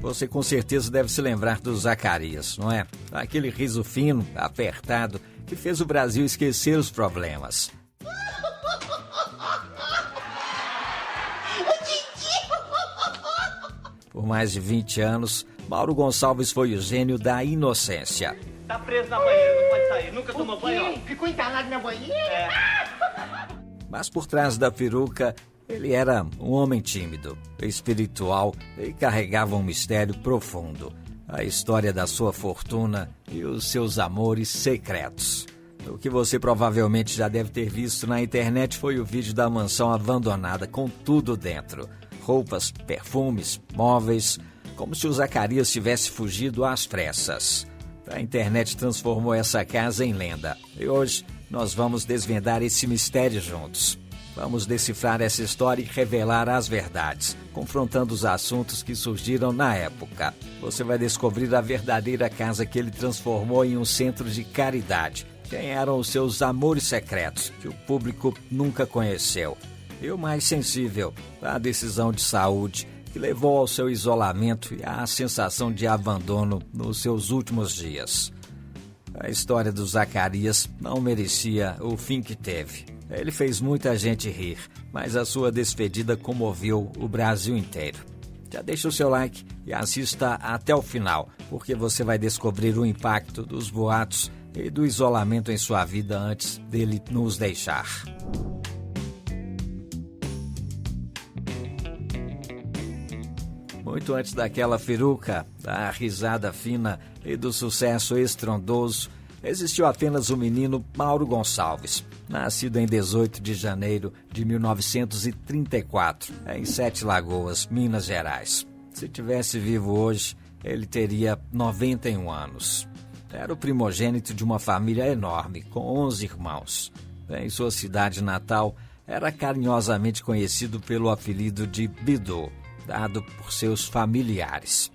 Você com certeza deve se lembrar do Zacarias, não é? Aquele riso fino, apertado, que fez o Brasil esquecer os problemas. Por mais de 20 anos, Mauro Gonçalves foi o gênio da inocência. Tá preso na banheira, não pode sair. Nunca tomou banho? Ficou entalado na banheira? Mas por trás da peruca, ele era um homem tímido, espiritual e carregava um mistério profundo. A história da sua fortuna e os seus amores secretos. O que você provavelmente já deve ter visto na internet foi o vídeo da mansão abandonada com tudo dentro. Roupas, perfumes, móveis, como se o Zacarias tivesse fugido às pressas. A internet transformou essa casa em lenda. E hoje nós vamos desvendar esse mistério juntos. Vamos decifrar essa história e revelar as verdades, confrontando os assuntos que surgiram na época. Você vai descobrir a verdadeira casa que ele transformou em um centro de caridade. Quem eram os seus amores secretos, que o público nunca conheceu. E o mais sensível, a decisão de saúde, que levou ao seu isolamento e à sensação de abandono nos seus últimos dias. A história do Zacarias não merecia o fim que teve. Ele fez muita gente rir, mas a sua despedida comoveu o Brasil inteiro. Já deixa o seu like e assista até o final, porque você vai descobrir o impacto dos boatos e do isolamento em sua vida antes dele nos deixar. Muito antes daquela peruca, da risada fina e do sucesso estrondoso, existiu apenas o menino Mauro Gonçalves, nascido em 18 de janeiro de 1934, em Sete Lagoas, Minas Gerais. Se tivesse vivo hoje, ele teria 91 anos. Era o primogênito de uma família enorme, com 11 irmãos. Em sua cidade natal, era carinhosamente conhecido pelo apelido de Bidu, dado por seus familiares.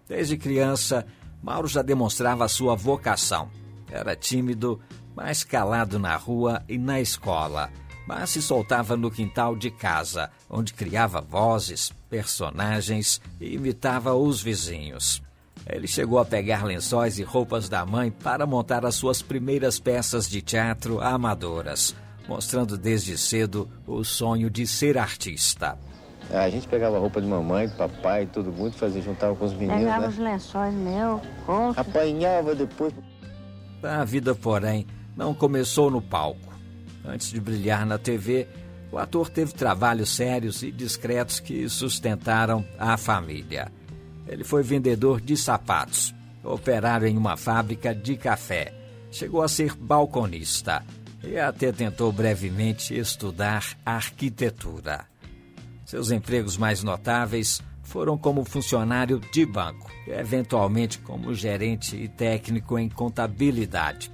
Desde criança, Mauro já demonstrava sua vocação. Era tímido, mas calado na rua e na escola, mas se soltava no quintal de casa, onde criava vozes, personagens e imitava os vizinhos. Ele chegou a pegar lençóis e roupas da mãe para montar as suas primeiras peças de teatro amadoras, mostrando desde cedo o sonho de ser artista. A gente pegava a roupa de mamãe, de papai, todo mundo fazia, juntava com os meninos, pegava né? os lençóis meus, colcha. Apanhava depois. A vida, porém, não começou no palco. Antes de brilhar na TV, o ator teve trabalhos sérios e discretos que sustentaram a família. Ele foi vendedor de sapatos, operário em uma fábrica de café, chegou a ser balconista e até tentou brevemente estudar arquitetura. Seus empregos mais notáveis foram como funcionário de banco e, eventualmente, como gerente e técnico em contabilidade.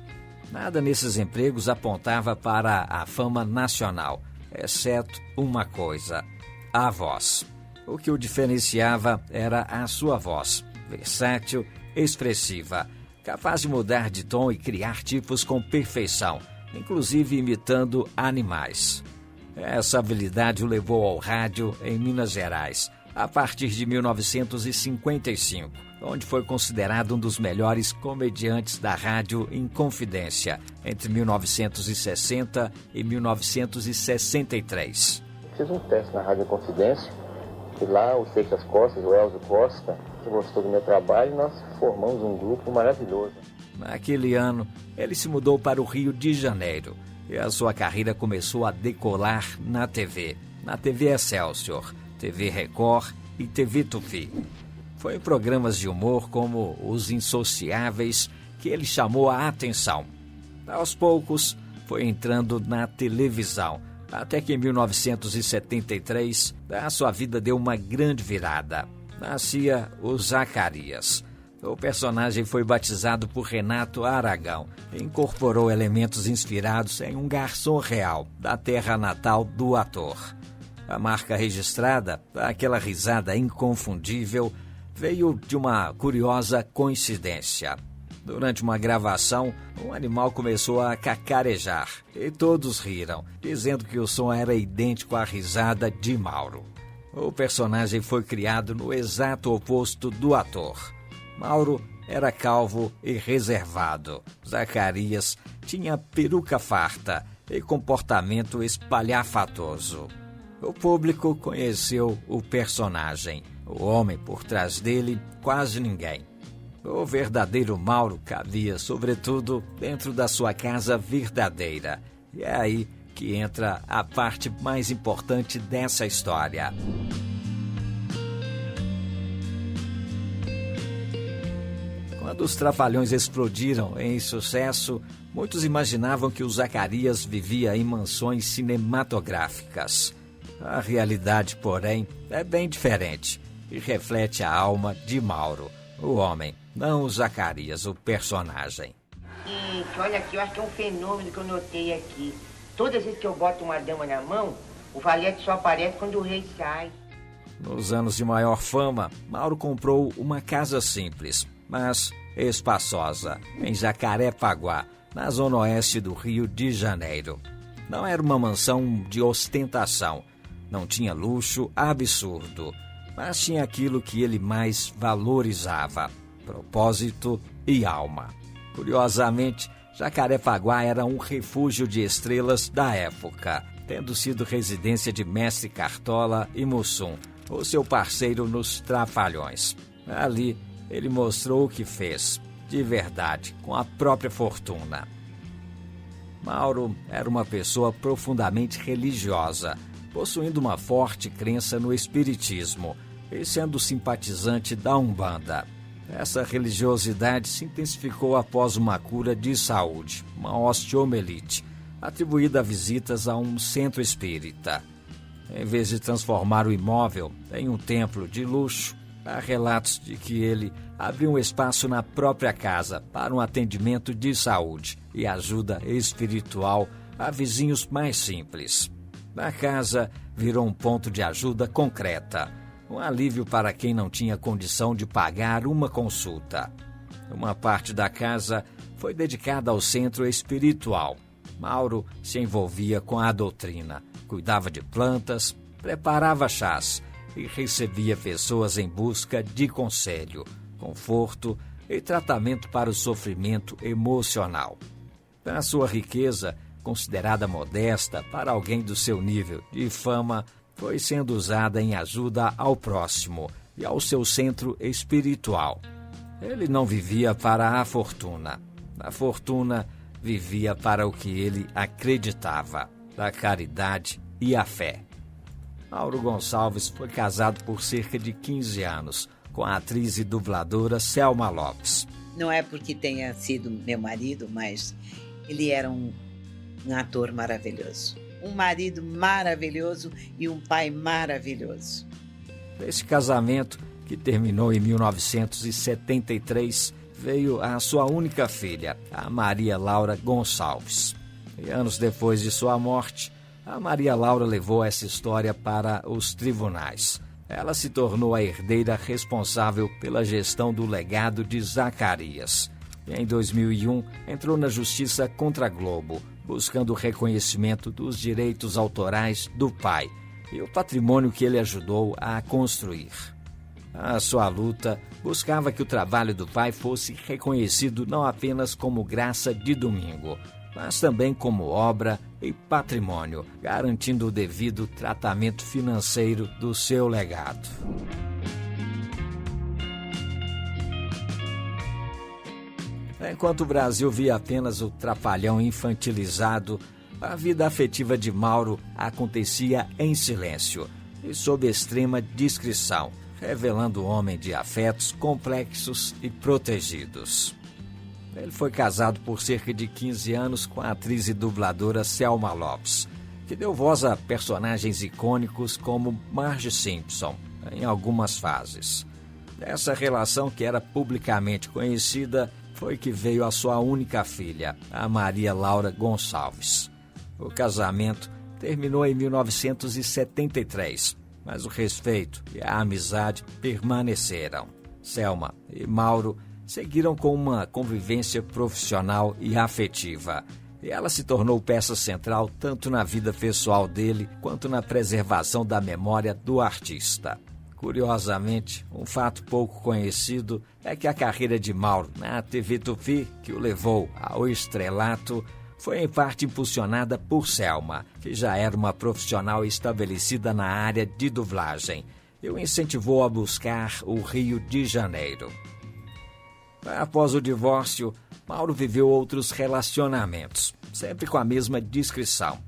Nada nesses empregos apontava para a fama nacional, exceto uma coisa: a voz. O que o diferenciava era a sua voz, versátil, expressiva, capaz de mudar de tom e criar tipos com perfeição, inclusive imitando animais. Essa habilidade o levou ao rádio em Minas Gerais, a partir de 1955, onde foi considerado um dos melhores comediantes da rádio em Confidência, entre 1960 e 1963. Fiz um teste na Rádio Confidência, e lá o Seixas Costa, o Elzo Costa, que gostou do meu trabalho, e nós formamos um grupo maravilhoso. Naquele ano, ele se mudou para o Rio de Janeiro e a sua carreira começou a decolar na TV Excelsior, TV Record e TV Tupi. Foi em programas de humor como Os Insociáveis que ele chamou a atenção. Aos poucos, foi entrando na televisão, até que em 1973, a sua vida deu uma grande virada. Nascia o Zacarias. O personagem foi batizado por Renato Aragão e incorporou elementos inspirados em um garçom real da terra natal do ator. A marca registrada, aquela risada inconfundível, veio de uma curiosa coincidência. Durante uma gravação, um animal começou a cacarejar e todos riram, dizendo que o som era idêntico à risada de Mauro. O personagem foi criado no exato oposto do ator. Mauro era calvo e reservado. Zacarias tinha peruca farta e comportamento espalhafatoso. O público conheceu o personagem. O homem por trás dele, quase ninguém. O verdadeiro Mauro cabia, sobretudo, dentro da sua casa verdadeira. E é aí que entra a parte mais importante dessa história. Quando os Trapalhões explodiram em sucesso, muitos imaginavam que o Zacarias vivia em mansões cinematográficas. A realidade, porém, é bem diferente e reflete a alma de Mauro, o homem, não o Zacarias, o personagem. Gente, olha aqui, eu acho que é um fenômeno que eu notei aqui. Todas as vezes que eu boto uma dama na mão, o valete só aparece quando o rei sai. Nos anos de maior fama, Mauro comprou uma casa simples, mas espaçosa, em Jacarepaguá, na zona oeste do Rio de Janeiro. Não era uma mansão de ostentação, não tinha luxo absurdo, mas tinha aquilo que ele mais valorizava: propósito e alma. Curiosamente, Jacarepaguá era um refúgio de estrelas da época, tendo sido residência de Mestre Cartola e Mussum, o seu parceiro nos Trapalhões. Ali, ele mostrou o que fez, de verdade, com a própria fortuna. Mauro era uma pessoa profundamente religiosa, possuindo uma forte crença no espiritismo e sendo simpatizante da Umbanda. Essa religiosidade se intensificou após uma cura de saúde, uma osteomielite, atribuída a visitas a um centro espírita. Em vez de transformar o imóvel em um templo de luxo, há relatos de que ele abriu um espaço na própria casa para um atendimento de saúde e ajuda espiritual a vizinhos mais simples. A casa virou um ponto de ajuda concreta, um alívio para quem não tinha condição de pagar uma consulta. Uma parte da casa foi dedicada ao centro espiritual. Mauro se envolvia com a doutrina, cuidava de plantas, preparava chás e recebia pessoas em busca de conselho, conforto e tratamento para o sofrimento emocional. A sua riqueza, considerada modesta para alguém do seu nível de fama, foi sendo usada em ajuda ao próximo e ao seu centro espiritual. Ele não vivia para a fortuna vivia para o que ele acreditava, a caridade e a fé. Mauro Gonçalves foi casado por cerca de 15 anos com a atriz e dubladora Selma Lopes. Não é porque tenha sido meu marido, mas ele era um ator maravilhoso. Um marido maravilhoso e um pai maravilhoso. Desse casamento, que terminou em 1973, veio a sua única filha, a Maria Laura Gonçalves. E anos depois de sua morte, a Maria Laura levou essa história para os tribunais. Ela se tornou a herdeira responsável pela gestão do legado de Zacarias. E em 2001, entrou na justiça contra a Globo, buscando o reconhecimento dos direitos autorais do pai e o patrimônio que ele ajudou a construir. A sua luta buscava que o trabalho do pai fosse reconhecido não apenas como graça de domingo, mas também como obra e patrimônio, garantindo o devido tratamento financeiro do seu legado. Enquanto o Brasil via apenas o Trapalhão infantilizado, a vida afetiva de Mauro acontecia em silêncio e sob extrema discrição, revelando um homem de afetos complexos e protegidos. Ele foi casado por cerca de 15 anos com a atriz e dubladora Selma Lopes, que deu voz a personagens icônicos como Marge Simpson, em algumas fases. Dessa relação, que era publicamente conhecida, foi que veio a sua única filha, a Maria Laura Gonçalves. O casamento terminou em 1973, mas o respeito e a amizade permaneceram. Selma e Mauro seguiram com uma convivência profissional e afetiva, e ela se tornou peça central tanto na vida pessoal dele quanto na preservação da memória do artista. Curiosamente, um fato pouco conhecido é que a carreira de Mauro na TV Tupi, que o levou ao estrelato, foi em parte impulsionada por Selma, que já era uma profissional estabelecida na área de dublagem, e o incentivou a buscar o Rio de Janeiro. Após o divórcio, Mauro viveu outros relacionamentos, sempre com a mesma discrição.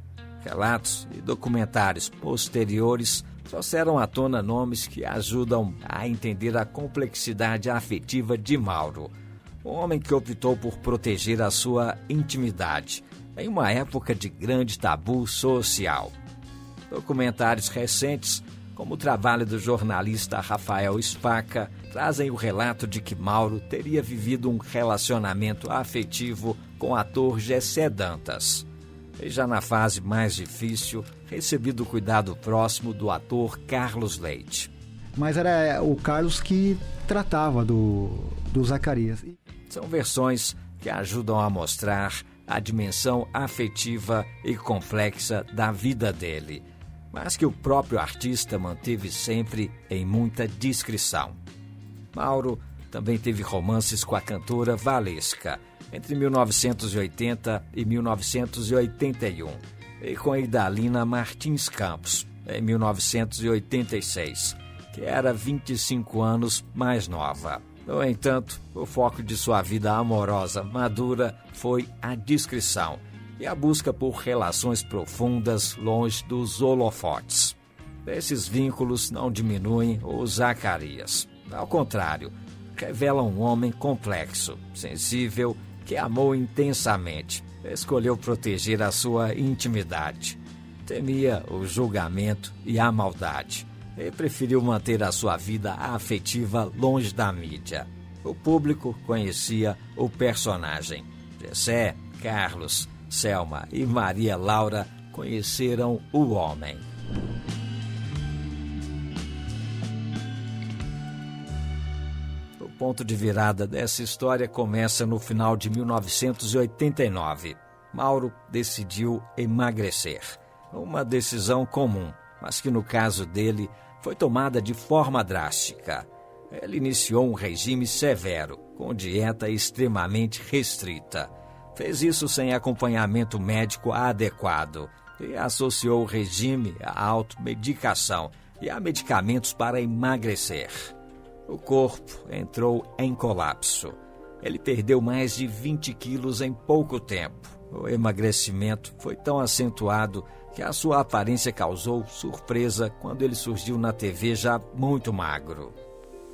Relatos e documentários posteriores trouxeram à tona nomes que ajudam a entender a complexidade afetiva de Mauro, um homem que optou por proteger a sua intimidade em uma época de grande tabu social. Documentários recentes, como o trabalho do jornalista Rafael Spaca, trazem o relato de que Mauro teria vivido um relacionamento afetivo com o ator Gessé Dantas. E já na fase mais difícil, recebido o cuidado próximo do ator Carlos Leite. Mas era o Carlos que tratava do Zacarias. São versões que ajudam a mostrar a dimensão afetiva e complexa da vida dele, mas que o próprio artista manteve sempre em muita discrição. Mauro também teve romances com a cantora Valesca, entre 1980 e 1981, e com a Idalina Martins Campos, em 1986, que era 25 anos mais nova. No entanto, o foco de sua vida amorosa madura foi a discrição e a busca por relações profundas longe dos holofotes. Esses vínculos não diminuem o Zacarias. Ao contrário, revelam um homem complexo, sensível, que amou intensamente, escolheu proteger a sua intimidade, temia o julgamento e a maldade, e preferiu manter a sua vida afetiva longe da mídia. O público conhecia o personagem. Gessé, Carlos, Selma e Maria Laura conheceram o homem. O ponto de virada dessa história começa no final de 1989. Mauro decidiu emagrecer. Uma decisão comum, mas que no caso dele foi tomada de forma drástica. Ele iniciou um regime severo, com dieta extremamente restrita. Fez isso sem acompanhamento médico adequado e associou o regime à automedicação e a medicamentos para emagrecer. O corpo entrou em colapso. Ele perdeu mais de 20 quilos em pouco tempo. O emagrecimento foi tão acentuado que a sua aparência causou surpresa quando ele surgiu na TV já muito magro.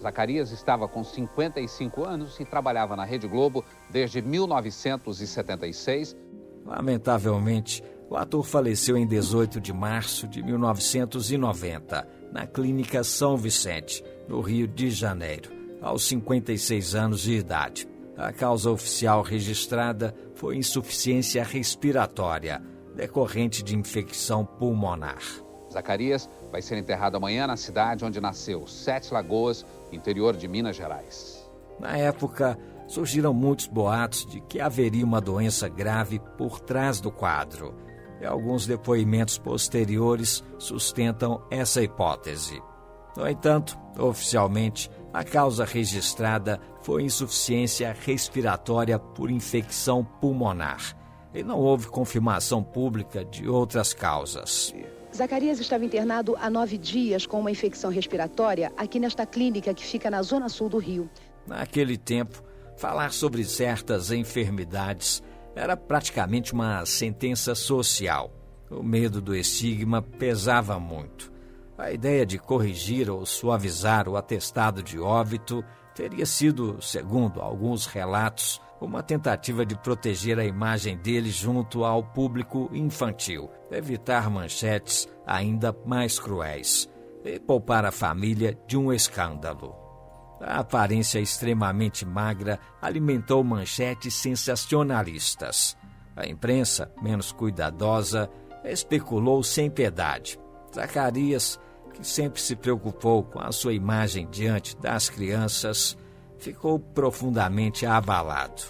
Zacarias estava com 55 anos e trabalhava na Rede Globo desde 1976. Lamentavelmente, o ator faleceu em 18 de março de 1990, na Clínica São Vicente, no Rio de Janeiro, aos 56 anos de idade. A causa oficial registrada foi insuficiência respiratória, decorrente de infecção pulmonar. Zacarias vai ser enterrado amanhã na cidade onde nasceu, Sete Lagoas, interior de Minas Gerais. Na época, surgiram muitos boatos de que haveria uma doença grave por trás do quadro, e alguns depoimentos posteriores sustentam essa hipótese. No entanto, oficialmente, a causa registrada foi insuficiência respiratória por infecção pulmonar, e não houve confirmação pública de outras causas. Zacarias estava internado há 9 dias com uma infecção respiratória aqui nesta clínica que fica na zona sul do Rio. Naquele tempo, falar sobre certas enfermidades era praticamente uma sentença social. O medo do estigma pesava muito. A ideia de corrigir ou suavizar o atestado de óbito teria sido, segundo alguns relatos, uma tentativa de proteger a imagem dele junto ao público infantil, evitar manchetes ainda mais cruéis e poupar a família de um escândalo. A aparência extremamente magra alimentou manchetes sensacionalistas. A imprensa, menos cuidadosa, especulou sem piedade. Zacarias, que sempre se preocupou com a sua imagem diante das crianças, ficou profundamente abalado.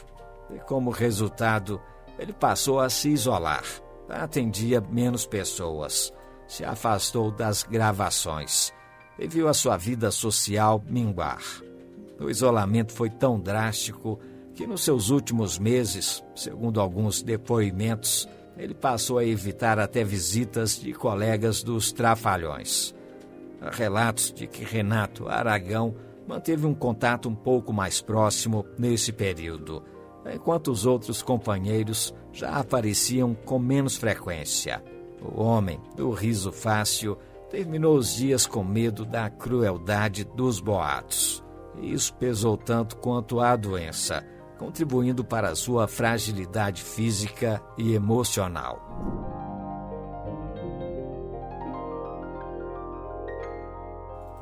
E como resultado, ele passou a se isolar, atendia menos pessoas, se afastou das gravações e viu a sua vida social minguar. O isolamento foi tão drástico que nos seus últimos meses, segundo alguns depoimentos, ele passou a evitar até visitas de colegas dos Trapalhões. Há relatos de que Renato Aragão manteve um contato um pouco mais próximo nesse período, enquanto os outros companheiros já apareciam com menos frequência. O homem do riso fácil terminou os dias com medo da crueldade dos boatos. E isso pesou tanto quanto a doença, contribuindo para a sua fragilidade física e emocional.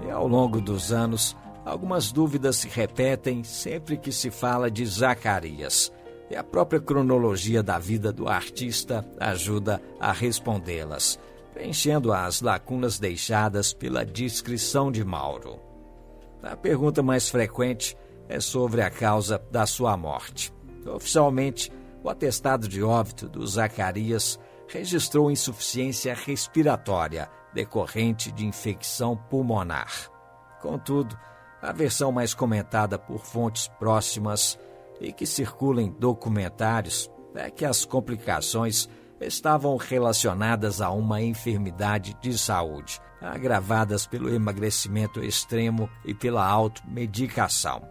E ao longo dos anos, algumas dúvidas se repetem sempre que se fala de Zacarias, e a própria cronologia da vida do artista ajuda a respondê-las, preenchendo as lacunas deixadas pela descrição de Mauro. A pergunta mais frequente é sobre a causa da sua morte. Oficialmente, o atestado de óbito do Zacarias registrou insuficiência respiratória decorrente de infecção pulmonar. Contudo, a versão mais comentada por fontes próximas e que circula em documentários é que as complicações estavam relacionadas a uma enfermidade de saúde, agravadas pelo emagrecimento extremo e pela automedicação.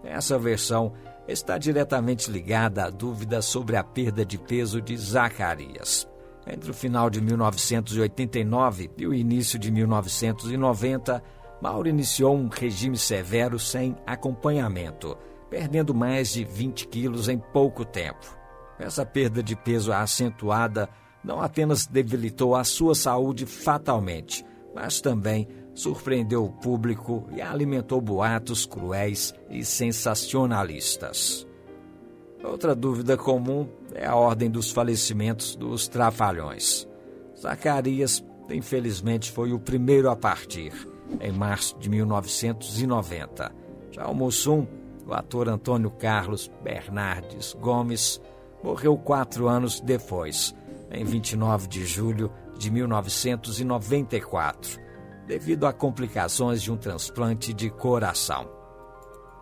Essa versão está diretamente ligada à dúvida sobre a perda de peso de Zacarias. Entre o final de 1989 e o início de 1990, Mauro iniciou um regime severo sem acompanhamento, perdendo mais de 20 quilos em pouco tempo. Essa perda de peso acentuada não apenas debilitou a sua saúde fatalmente, mas também surpreendeu o público e alimentou boatos cruéis e sensacionalistas. Outra dúvida comum é a ordem dos falecimentos dos Trapalhões. Zacarias, infelizmente, foi o primeiro a partir, em março de 1990. Já o Mussum, o ator Antônio Carlos Bernardes Gomes, morreu 4 anos depois, em 29 de julho de 1994, devido a complicações de um transplante de coração.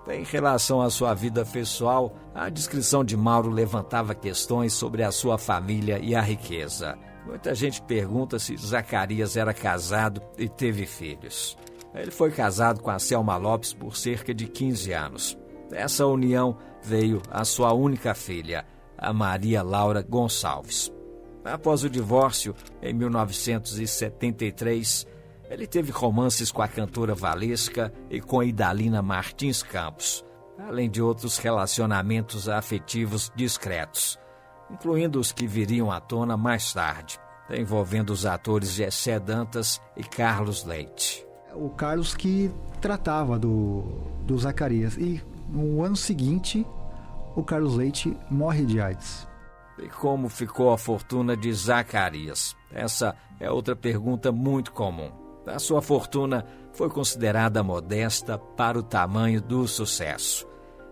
Em relação à sua vida pessoal, a descrição de Mauro levantava questões sobre a sua família e a riqueza. Muita gente pergunta se Zacarias era casado e teve filhos. Ele foi casado com a Selma Lopes por cerca de 15 anos. Dessa união veio a sua única filha, a Maria Laura Gonçalves. Após o divórcio, em 1973, ele teve romances com a cantora Valesca e com Idalina Martins Campos, além de outros relacionamentos afetivos discretos, incluindo os que viriam à tona mais tarde, envolvendo os atores Gessé Dantas e Carlos Leite. O Carlos que tratava do Zacarias. E no ano seguinte, o Carlos Leite morre de AIDS. E como ficou a fortuna de Zacarias? Essa é outra pergunta muito comum. A sua fortuna foi considerada modesta para o tamanho do sucesso.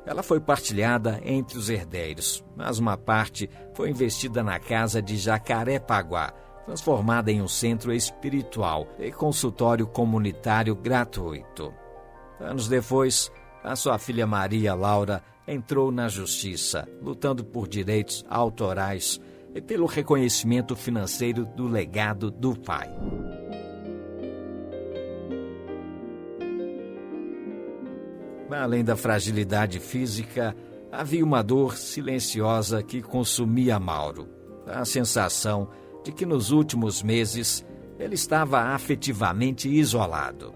Ela foi partilhada entre os herdeiros, mas uma parte foi investida na casa de Jacarepaguá, transformada em um centro espiritual e consultório comunitário gratuito. Anos depois, a sua filha Maria Laura entrou na justiça, lutando por direitos autorais e pelo reconhecimento financeiro do legado do pai. Além da fragilidade física, havia uma dor silenciosa que consumia Mauro. A sensação de que nos últimos meses ele estava afetivamente isolado.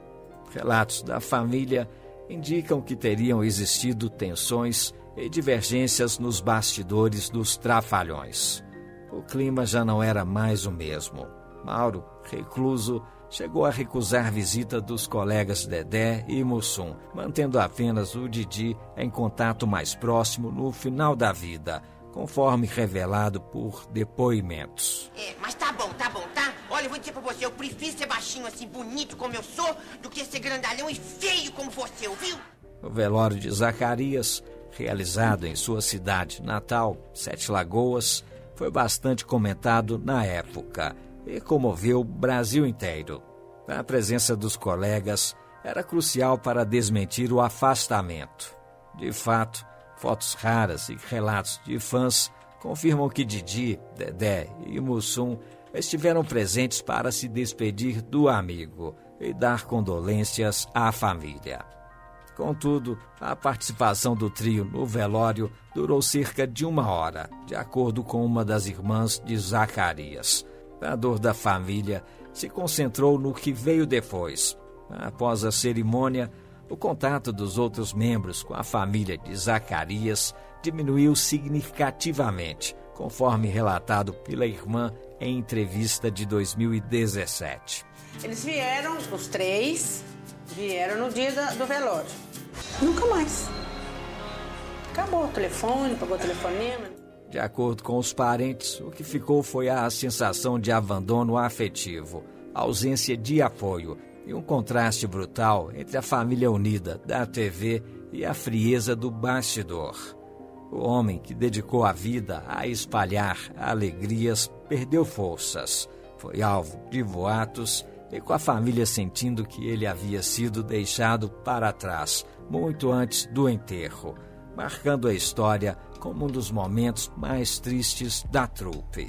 Relatos da família indicam que teriam existido tensões e divergências nos bastidores dos Trapalhões. O clima já não era mais o mesmo. Mauro, recluso, chegou a recusar a visita dos colegas Dedé e Mussum, mantendo apenas o Didi em contato mais próximo no final da vida, conforme revelado por depoimentos. Mas tá bom, tá? Olha, eu vou dizer pra você, eu prefiro ser baixinho assim, bonito como eu sou, do que ser grandalhão e feio como você, ouviu? O velório de Zacarias realizado em sua cidade natal, Sete Lagoas, foi bastante comentado na época e comoveu o Brasil inteiro. A presença dos colegas era crucial para desmentir o afastamento. De fato, fotos raras e relatos de fãs confirmam que Didi, Dedé e Mussum estiveram presentes para se despedir do amigo e dar condolências à família. Contudo, a participação do trio no velório durou cerca de 1 hora, de acordo com uma das irmãs de Zacarias. A dor da família se concentrou no que veio depois. Após a cerimônia, o contato dos outros membros com a família de Zacarias diminuiu significativamente, conforme relatado pela irmã em entrevista de 2017. Eles vieram, os 3, vieram no dia do velório. Nunca mais. Acabou o telefone, pagou o telefonema. De acordo com os parentes, o que ficou foi a sensação de abandono afetivo, ausência de apoio e um contraste brutal entre a família unida da TV e a frieza do bastidor. O homem que dedicou a vida a espalhar alegrias perdeu forças, foi alvo de boatos e com a família sentindo que ele havia sido deixado para trás muito antes do enterro, marcando a história como um dos momentos mais tristes da trupe.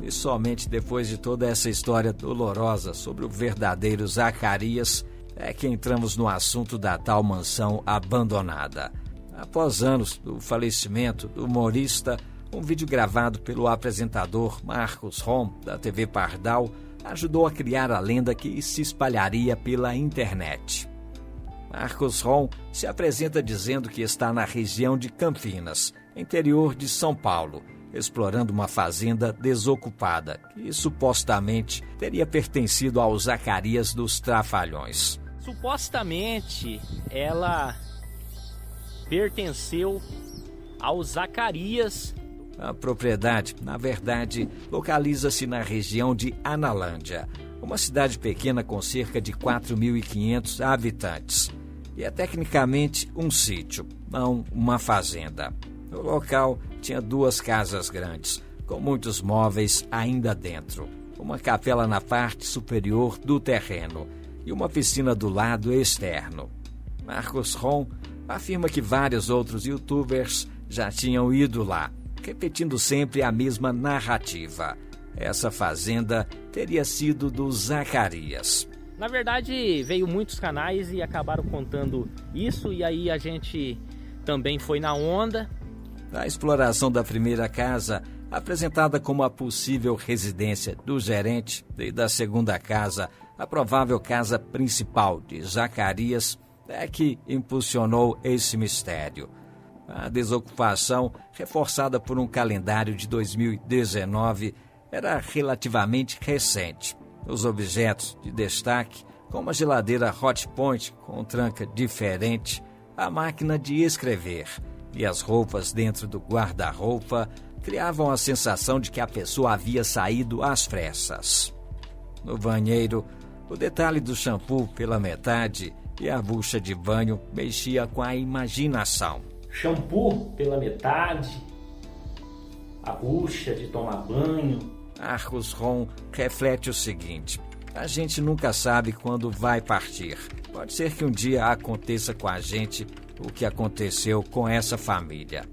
E somente depois de toda essa história dolorosa sobre o verdadeiro Zacarias é que entramos no assunto da tal mansão abandonada. Após anos do falecimento do humorista, um vídeo gravado pelo apresentador Marcos Rom, da TV Pardal, ajudou a criar a lenda que se espalharia pela internet. Marcos Rom se apresenta dizendo que está na região de Campinas, interior de São Paulo, explorando uma fazenda desocupada que supostamente teria pertencido ao Zacarias dos Trapalhões. Supostamente ela pertenceu ao Zacarias. A propriedade, na verdade, localiza-se na região de Analândia, uma cidade pequena com cerca de 4.500 habitantes. E é tecnicamente um sítio, não uma fazenda. O local tinha 2 casas grandes, com muitos móveis ainda dentro, uma capela na parte superior do terreno e uma piscina do lado externo. Marcos Rom afirma que vários outros youtubers já tinham ido lá, repetindo sempre a mesma narrativa. Essa fazenda teria sido do Zacarias. Na verdade, veio muitos canais e acabaram contando isso, e aí a gente também foi na onda. A exploração da primeira casa, apresentada como a possível residência do gerente, e da segunda casa, a provável casa principal de Zacarias, é que impulsionou esse mistério. A desocupação, reforçada por um calendário de 2019, era relativamente recente. Os objetos de destaque, como a geladeira Hotpoint com tranca diferente, a máquina de escrever e as roupas dentro do guarda-roupa, criavam a sensação de que a pessoa havia saído às pressas. No banheiro, o detalhe do shampoo pela metade e a bucha de banho mexia com a imaginação. Shampoo pela metade, a bucha de tomar banho. Marcos Rom reflete o seguinte: a gente nunca sabe quando vai partir. Pode ser que um dia aconteça com a gente o que aconteceu com essa família.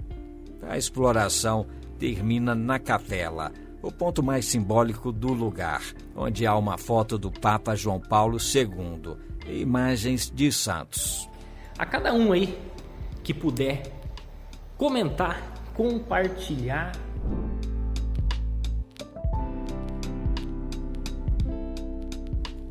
A exploração termina na capela, o ponto mais simbólico do lugar, onde há uma foto do Papa João Paulo II e imagens de santos. A cada um aí que puder comentar, compartilhar.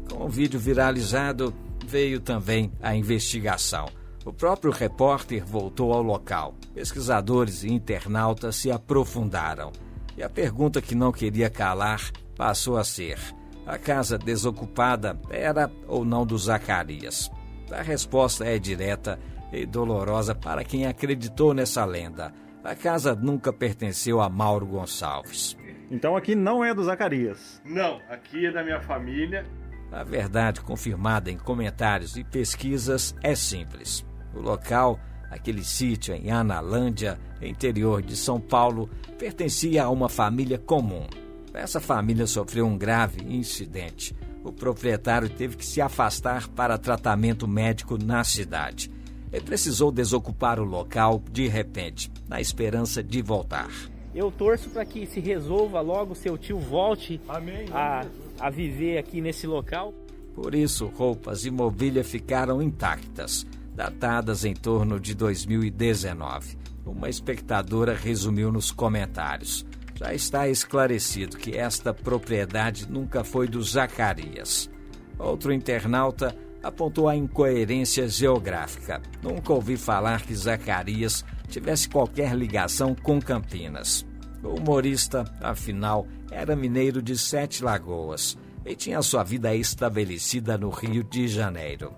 Com o vídeo viralizado, veio também a investigação. O próprio repórter voltou ao local. Pesquisadores e internautas se aprofundaram. E a pergunta que não queria calar passou a ser: a casa desocupada era ou não do Zacarias? A resposta é direta e dolorosa para quem acreditou nessa lenda. A casa nunca pertenceu a Mauro Gonçalves. Então aqui não é do Zacarias? Não, aqui é da minha família. A verdade, confirmada em comentários e pesquisas, é simples. O local, aquele sítio em Analândia, interior de São Paulo, pertencia a uma família comum. Essa família sofreu um grave incidente. O proprietário teve que se afastar para tratamento médico na cidade. Ele precisou desocupar o local de repente, na esperança de voltar. Eu torço para que se resolva logo, seu tio volte a viver aqui nesse local. Por isso, roupas e mobília ficaram intactas, datadas em torno de 2019. Uma espectadora resumiu nos comentários: já está esclarecido que esta propriedade nunca foi do Zacarias. Outro internauta apontou a incoerência geográfica. Nunca ouvi falar que Zacarias tivesse qualquer ligação com Campinas. O humorista, afinal, era mineiro de Sete Lagoas e tinha sua vida estabelecida no Rio de Janeiro.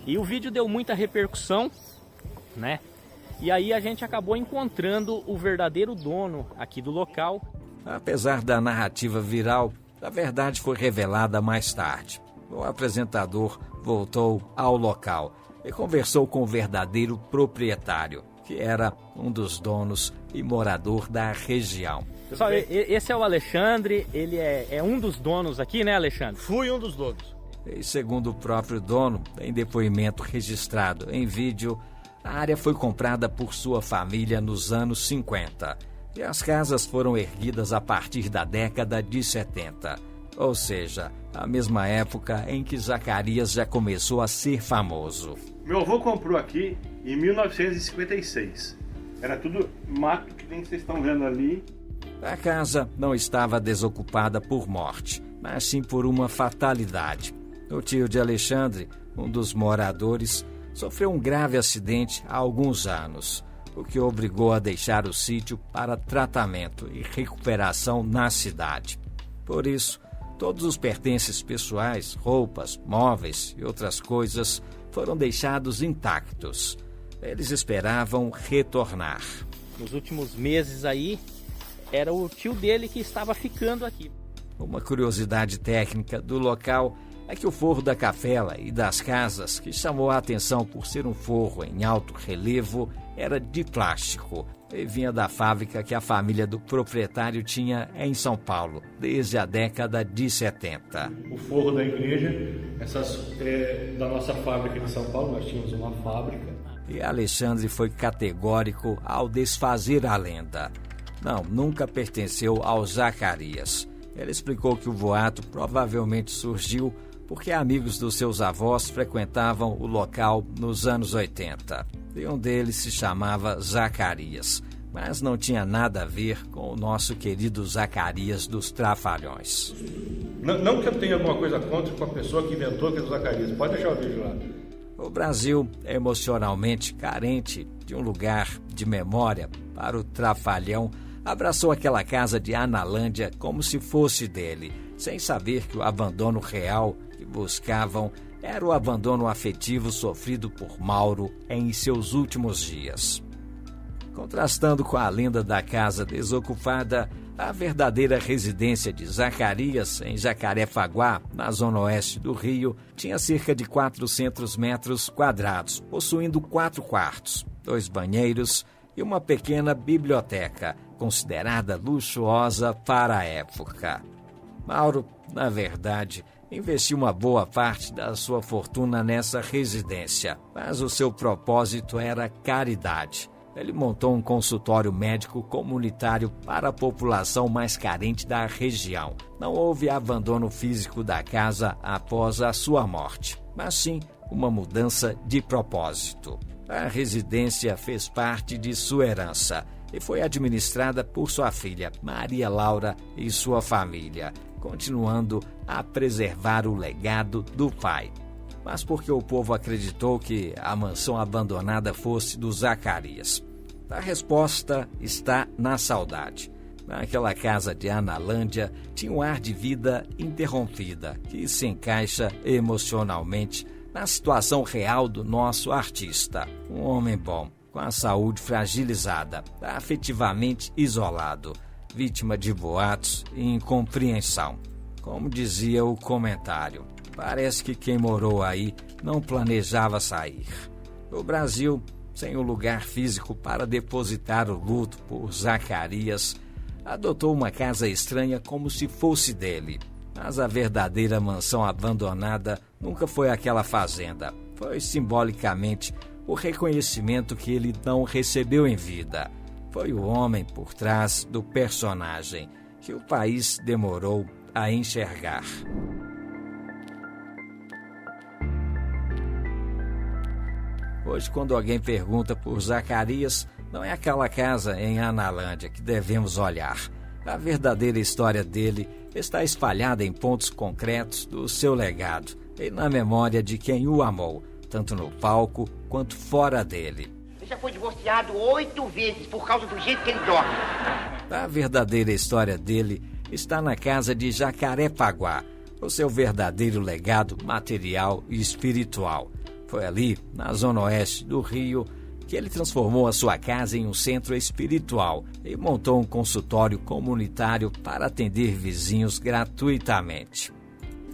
E o vídeo deu muita repercussão, né? E aí a gente acabou encontrando o verdadeiro dono aqui do local. Apesar da narrativa viral, a verdade foi revelada mais tarde. O apresentador voltou ao local e conversou com o verdadeiro proprietário, que era um dos donos e morador da região. Pessoal, esse é o Alexandre, ele é um dos donos aqui, né, Alexandre? Fui um dos donos. E segundo o próprio dono, em depoimento registrado em vídeo, a área foi comprada por sua família nos anos 50 e as casas foram erguidas a partir da década de 70. Ou seja, a mesma época em que Zacarias já começou a ser famoso. Meu avô comprou aqui em 1956. Era tudo mato que nem vocês estão vendo ali. A casa não estava desocupada por morte, mas sim por uma fatalidade. O tio de Alexandre, um dos moradores, sofreu um grave acidente há alguns anos, o que obrigou a deixar o sítio para tratamento e recuperação na cidade. Por isso, todos os pertences pessoais, roupas, móveis e outras coisas foram deixados intactos. Eles esperavam retornar. Nos últimos meses aí, era o tio dele que estava ficando aqui. Uma curiosidade técnica do local é que o forro da capela e das casas, que chamou a atenção por ser um forro em alto relevo, era de plástico e vinha da fábrica que a família do proprietário tinha em São Paulo, desde a década de 70. O forro da igreja, da nossa fábrica de São Paulo, nós tínhamos uma fábrica. E Alexandre foi categórico ao desfazer a lenda. Não, nunca pertenceu ao Zacarias. Ele explicou que o boato provavelmente surgiu porque amigos dos seus avós frequentavam o local nos anos 80. E um deles se chamava Zacarias, mas não tinha nada a ver com o nosso querido Zacarias dos Trapalhões. Não que eu tenha alguma coisa contra com a pessoa que inventou aquele Zacarias, pode deixar o vídeo lá. O Brasil é emocionalmente carente de um lugar de memória para o Trapalhão. Abraçou aquela casa de Analândia como se fosse dele, sem saber que o abandono real que buscavam era o abandono afetivo sofrido por Mauro em seus últimos dias. Contrastando com a lenda da casa desocupada, a verdadeira residência de Zacarias, em Jacarepaguá, na zona oeste do Rio, tinha cerca de 400 metros quadrados, possuindo 4 quartos, 2 banheiros e uma pequena biblioteca, considerada luxuosa para a época. Mauro, na verdade, investiu uma boa parte da sua fortuna nessa residência, mas o seu propósito era caridade. Ele montou um consultório médico comunitário para a população mais carente da região. Não houve abandono físico da casa após a sua morte, mas sim uma mudança de propósito. A residência fez parte de sua herança e foi administrada por sua filha, Maria Laura, e sua família, continuando a preservar o legado do pai. Mas porque o povo acreditou que a mansão abandonada fosse do Zacarias? A resposta está na saudade. Naquela casa de Analândia tinha um ar de vida interrompida, que se encaixa emocionalmente na situação real do nosso artista. Um homem bom, com a saúde fragilizada, afetivamente isolado, vítima de boatos e incompreensão. Como dizia o comentário, Parece que quem morou aí não planejava sair. O Brasil, sem um lugar físico para depositar o luto por Zacarias, adotou uma casa estranha como se fosse dele. Mas a verdadeira mansão abandonada nunca foi aquela fazenda. Foi simbolicamente o reconhecimento que ele não recebeu em vida. Foi o homem por trás do personagem que o país demorou a enxergar. Hoje, quando alguém pergunta por Zacarias, não é aquela casa em Analândia que devemos olhar. A verdadeira história dele está espalhada em pontos concretos do seu legado e na memória de quem o amou, tanto no palco quanto fora dele. Ele já foi divorciado 8 vezes por causa do jeito que ele dorme. A verdadeira história dele está na casa de Jacarepaguá, o seu verdadeiro legado material e espiritual. Foi ali, na zona oeste do Rio, que ele transformou a sua casa em um centro espiritual e montou um consultório comunitário para atender vizinhos gratuitamente.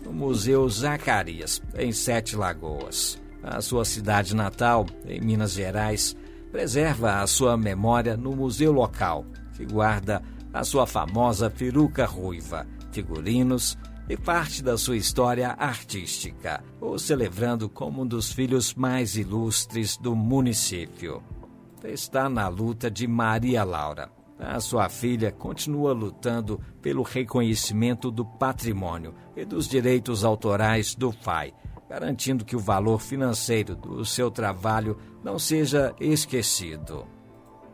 O Museu Zacarias, em Sete Lagoas. A sua cidade natal, em Minas Gerais, preserva a sua memória no museu local, que guarda a sua famosa peruca ruiva, figurinos e parte da sua história artística, o celebrando como um dos filhos mais ilustres do município. Está na luta de Maria Laura. A sua filha continua lutando pelo reconhecimento do patrimônio e dos direitos autorais do pai, garantindo que o valor financeiro do seu trabalho não seja esquecido.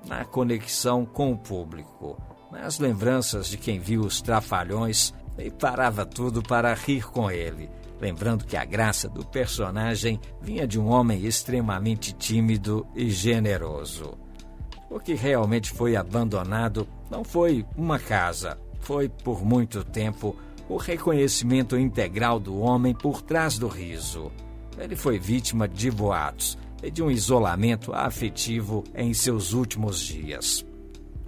Na conexão com o público, nas lembranças de quem viu os Trapalhões e parava tudo para rir com ele, lembrando que a graça do personagem vinha de um homem extremamente tímido e generoso. O que realmente foi abandonado não foi uma casa, foi, por muito tempo, o reconhecimento integral do homem por trás do riso. Ele foi vítima de boatos e de um isolamento afetivo em seus últimos dias.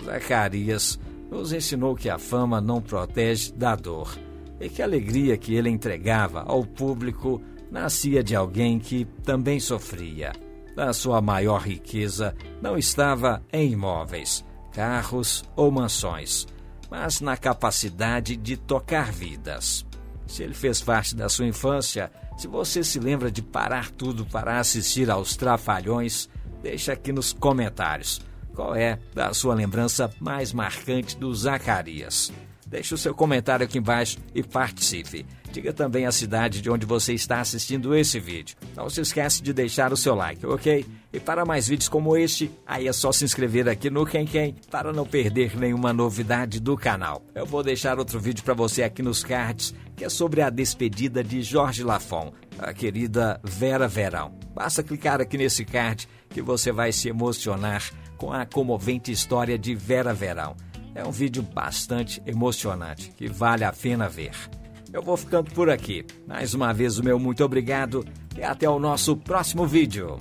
Zacarias nos ensinou que a fama não protege da dor e que a alegria que ele entregava ao público nascia de alguém que também sofria. A sua maior riqueza não estava em imóveis, carros ou mansões, mas na capacidade de tocar vidas. Se ele fez parte da sua infância, se você se lembra de parar tudo para assistir aos Trapalhões, deixa aqui nos comentários qual é a sua lembrança mais marcante do Zacarias. Deixe o seu comentário aqui embaixo e participe. Diga também a cidade de onde você está assistindo esse vídeo. Não se esqueça de deixar o seu like, ok? E para mais vídeos como este, aí é só se inscrever aqui no Quem para não perder nenhuma novidade do canal. Eu vou deixar outro vídeo para você aqui nos cards, que é sobre a despedida de Jorge Lafon, a querida Vera Verão. Basta clicar aqui nesse card que você vai se emocionar com a comovente história de Vera Verão. É um vídeo bastante emocionante, que vale a pena ver. Eu vou ficando por aqui. Mais uma vez o meu muito obrigado e até o nosso próximo vídeo.